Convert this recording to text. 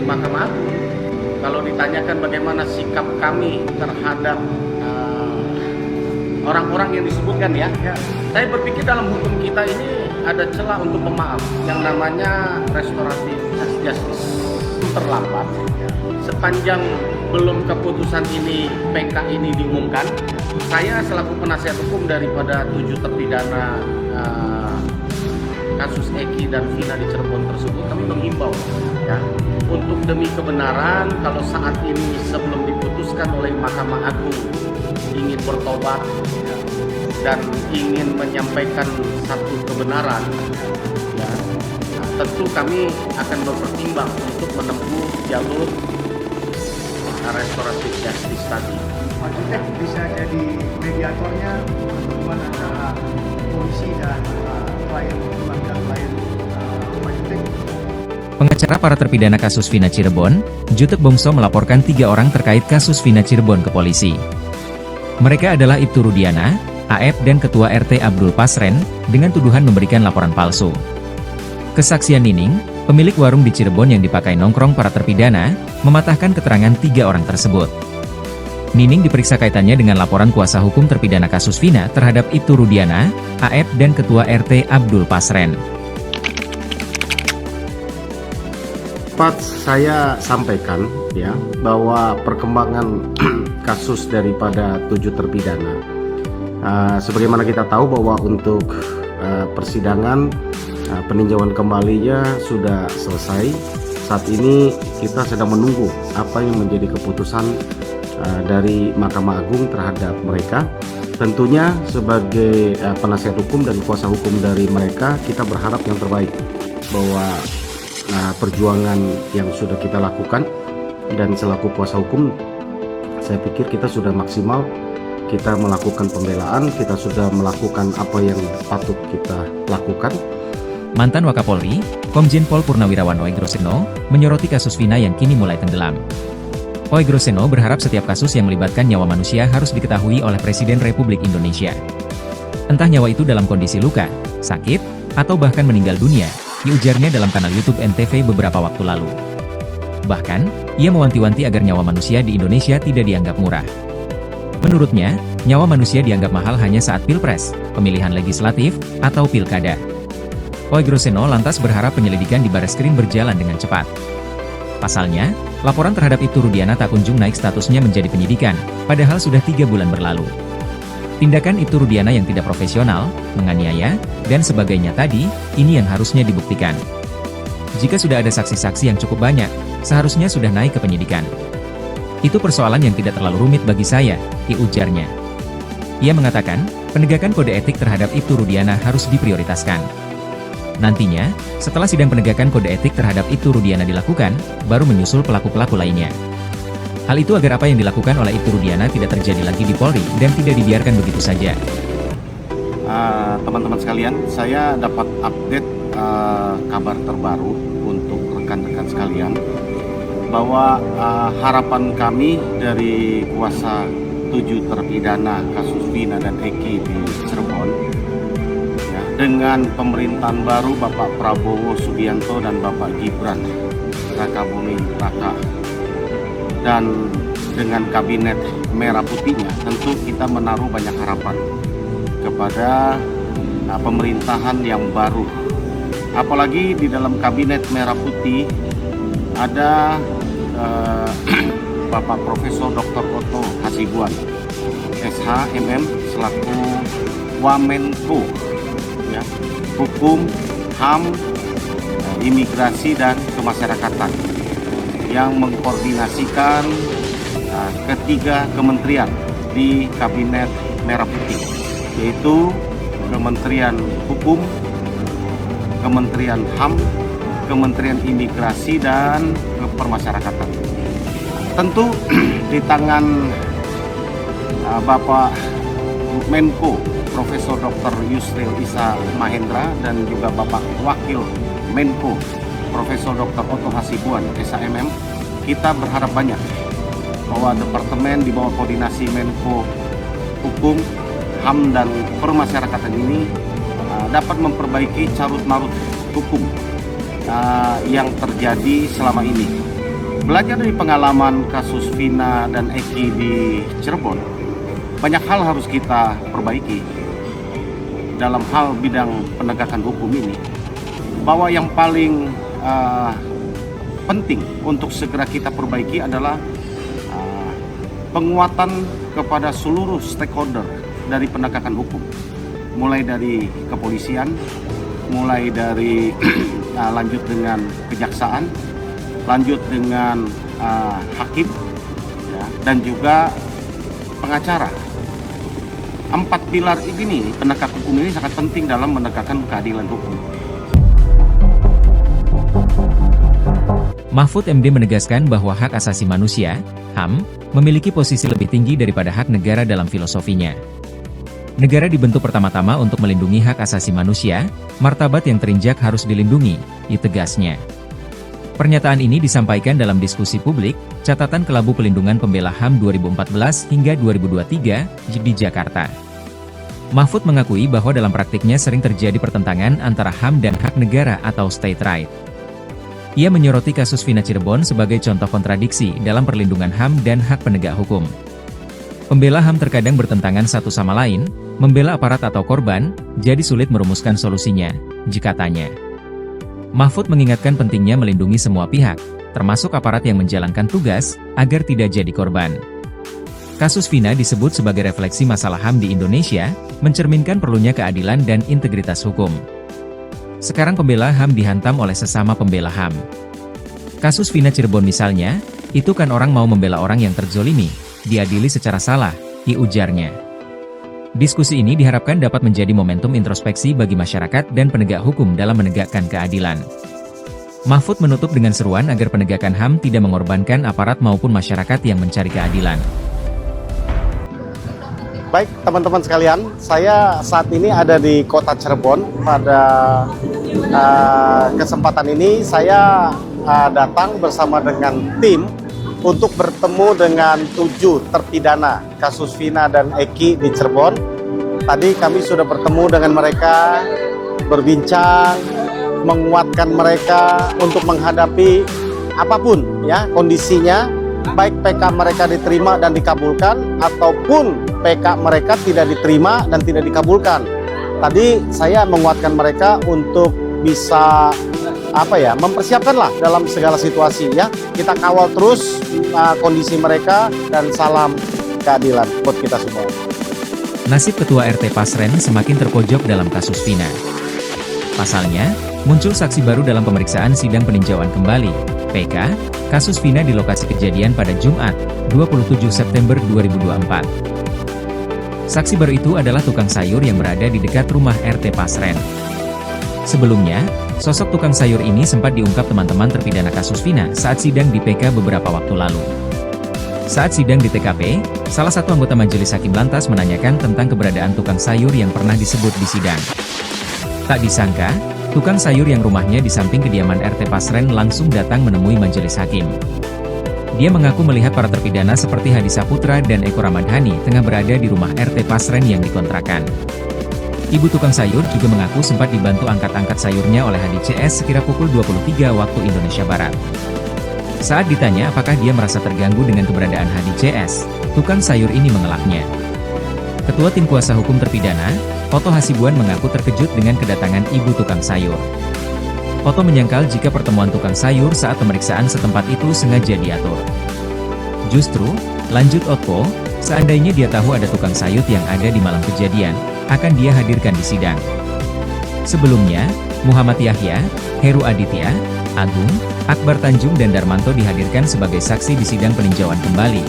Mahkamah Agung, kalau ditanyakan bagaimana sikap kami terhadap orang-orang yang disebutkan ya, saya berpikir dalam hukum kita ini ada celah untuk pemaaf yang namanya restoratif justice. Terlambat sepanjang belum keputusan ini, PK ini diumumkan, saya selaku penasihat hukum daripada 7 terpidana kasus Eki dan Vina di Cirebon tersebut, kami menghimbau ya, untuk demi kebenaran, kalau saat ini sebelum diputuskan oleh Mahkamah Agung ingin bertobat ya, dan ingin menyampaikan satu kebenaran ya, tentu kami akan berpertimbang untuk menempuh jalur restoratif justice tadi. Maksudnya bisa jadi mediatornya pertemuan antara polisi dan klien Pengacara para terpidana kasus Vina Cirebon, Jutek Bongso melaporkan 3 orang terkait kasus Vina Cirebon ke polisi. Mereka adalah Ibtu Rudiana, AF dan Ketua RT Abdul Pasren, dengan tuduhan memberikan laporan palsu. Kesaksian Nining, pemilik warung di Cirebon yang dipakai nongkrong para terpidana, mematahkan keterangan 3 orang tersebut. Nining diperiksa kaitannya dengan laporan kuasa hukum terpidana kasus Vina terhadap Ibtu Rudiana, AF dan Ketua RT Abdul Pasren. Dapat saya sampaikan ya bahwa perkembangan kasus daripada 7 terpidana, sebagaimana kita tahu bahwa untuk persidangan peninjauan kembalinya sudah selesai. Saat ini kita sedang menunggu apa yang menjadi keputusan dari Mahkamah Agung terhadap mereka. Tentunya sebagai penasihat hukum dan kuasa hukum dari mereka, kita berharap yang terbaik bahwa perjuangan yang sudah kita lakukan dan selaku kuasa hukum, saya pikir kita sudah maksimal. Kita melakukan pembelaan, kita sudah melakukan apa yang patut kita lakukan. Mantan Wakapolri, Komjen Pol Purnawirawan Oegroseno, menyoroti kasus Vina yang kini mulai tenggelam. Oegroseno berharap setiap kasus yang melibatkan nyawa manusia harus diketahui oleh Presiden Republik Indonesia. Entah nyawa itu dalam kondisi luka, sakit, atau bahkan meninggal dunia, diujarnya dalam kanal YouTube NTV beberapa waktu lalu. Bahkan, ia mewanti-wanti agar nyawa manusia di Indonesia tidak dianggap murah. Menurutnya, nyawa manusia dianggap mahal hanya saat pilpres, pemilihan legislatif, atau pilkada. Oegroseno lantas berharap penyelidikan di Bareskrim berjalan dengan cepat. Pasalnya, laporan terhadap Ibtu Rudiana tak kunjung naik statusnya menjadi penyidikan, padahal sudah 3 bulan berlalu. Tindakan Ibtu Rudiana yang tidak profesional, menganiaya, dan sebagainya tadi, ini yang harusnya dibuktikan. Jika sudah ada saksi-saksi yang cukup banyak, seharusnya sudah naik ke penyidikan. Itu persoalan yang tidak terlalu rumit bagi saya, ujarnya. Ia mengatakan, penegakan kode etik terhadap Ibtu Rudiana harus diprioritaskan. Nantinya, setelah sidang penegakan kode etik terhadap Ibtu Rudiana dilakukan, baru menyusul pelaku-pelaku lainnya. Hal itu agar apa yang dilakukan oleh Ibtu Rudiana tidak terjadi lagi di Polri dan tidak dibiarkan begitu saja. Teman-teman sekalian, saya dapat update kabar terbaru untuk rekan-rekan sekalian bahwa harapan kami dari kuasa 7 terpidana kasus Vina dan Eki di Cirebon ya, dengan pemerintahan baru Bapak Prabowo Subianto dan Bapak Gibran Rakabuming Raka, dan dengan kabinet merah putihnya, tentu kita menaruh banyak harapan kepada pemerintahan yang baru. Apalagi di dalam kabinet merah putih ada Bapak Profesor Dr. Otto Hasibuan, SH.MM, selaku Wamenko ya, Hukum, HAM, Imigrasi dan Kemasyarakatan, yang mengkoordinasikan ketiga kementerian di kabinet merah putih, yaitu Kementerian Hukum, Kementerian HAM, Kementerian Imigrasi dan Kemasyarakatan. Tentu di tangan Bapak Menko Profesor Dr. Yusril Issa Mahendra dan juga Bapak Wakil Menko Profesor Dr. Otto Hasibuan, SH.MM, kita berharap banyak bahwa departemen di bawah koordinasi Menko Hukum, HAM dan Permasyarakatan ini dapat memperbaiki carut marut hukum yang terjadi selama ini. belajar dari pengalaman kasus Vina dan Eki di Cirebon, banyak hal harus kita perbaiki dalam hal bidang penegakan hukum ini. Bahwa yang paling penting untuk segera kita perbaiki adalah penguatan kepada seluruh stakeholder dari penegakan hukum, mulai dari kepolisian, mulai dari lanjut dengan kejaksaan, lanjut dengan hakim, ya, dan juga pengacara. 4 pilar ini, penegak hukum ini sangat penting dalam menegakkan keadilan hukum. Mahfud MD menegaskan bahwa hak asasi manusia, HAM, memiliki posisi lebih tinggi daripada hak negara dalam filosofinya. Negara dibentuk pertama-tama untuk melindungi hak asasi manusia, martabat yang terinjak harus dilindungi, tegasnya. Pernyataan ini disampaikan dalam diskusi publik, catatan Kelabu Pelindungan Pembela HAM 2014 hingga 2023 di Jakarta. Mahfud mengakui bahwa dalam praktiknya sering terjadi pertentangan antara HAM dan hak negara atau state right. Ia menyoroti kasus Vina Cirebon sebagai contoh kontradiksi dalam perlindungan HAM dan hak penegak hukum. Pembela HAM terkadang bertentangan satu sama lain, membela aparat atau korban, jadi sulit merumuskan solusinya, katanya. Mahfud mengingatkan pentingnya melindungi semua pihak, termasuk aparat yang menjalankan tugas, agar tidak jadi korban. Kasus Vina disebut sebagai refleksi masalah HAM di Indonesia, mencerminkan perlunya keadilan dan integritas hukum. Sekarang pembela HAM dihantam oleh sesama pembela HAM. Kasus Vina Cirebon misalnya, itu kan orang mau membela orang yang terzolimi, diadili secara salah, ujarnya. Diskusi ini diharapkan dapat menjadi momentum introspeksi bagi masyarakat dan penegak hukum dalam menegakkan keadilan. Mahfud menutup dengan seruan agar penegakan HAM tidak mengorbankan aparat maupun masyarakat yang mencari keadilan. Baik teman-teman sekalian, saya saat ini ada di kota Cirebon. Pada kesempatan ini saya datang bersama dengan tim untuk bertemu dengan 7 terpidana kasus Vina dan Eki di Cirebon. Tadi kami sudah bertemu dengan mereka, berbincang, menguatkan mereka untuk menghadapi apapun ya kondisinya, baik PK mereka diterima dan dikabulkan ataupun PK mereka tidak diterima dan tidak dikabulkan. Tadi saya menguatkan mereka untuk bisa mempersiapkanlah dalam segala situasi ya. Kita kawal terus kondisi mereka dan salam keadilan buat kita semua. Nasib Ketua RT Pasren semakin terpojok dalam kasus Vina. Pasalnya, muncul saksi baru dalam pemeriksaan sidang peninjauan kembali, PK, kasus Vina di lokasi kejadian pada Jumat, 27 September 2024. Saksi baru itu adalah tukang sayur yang berada di dekat rumah RT Pasren. Sebelumnya, sosok tukang sayur ini sempat diungkap teman-teman terpidana kasus Vina saat sidang di PK beberapa waktu lalu. Saat sidang di TKP, salah satu anggota majelis hakim lantas menanyakan tentang keberadaan tukang sayur yang pernah disebut di sidang. Tak disangka, tukang sayur yang rumahnya di samping kediaman RT Pasren langsung datang menemui majelis hakim. Dia mengaku melihat para terpidana seperti Hadi Saputra dan Eko Ramadhani tengah berada di rumah RT Pasren yang dikontrakan. Ibu tukang sayur juga mengaku sempat dibantu angkat-angkat sayurnya oleh Hadi CS sekira pukul 23 waktu Indonesia Barat. Saat ditanya apakah dia merasa terganggu dengan keberadaan Hadi CS, tukang sayur ini mengelaknya. Ketua Tim Kuasa Hukum Terpidana, Oto Hasibuan mengaku terkejut dengan kedatangan ibu tukang sayur. Oto menyangkal jika pertemuan tukang sayur saat pemeriksaan setempat itu sengaja diatur. Justru, lanjut Oto, seandainya dia tahu ada tukang sayur yang ada di malam kejadian, akan dia hadirkan di sidang. Sebelumnya, Muhammad Yahya, Heru Aditya, Agung, Akbar Tanjung dan Darmanto dihadirkan sebagai saksi di sidang peninjauan kembali.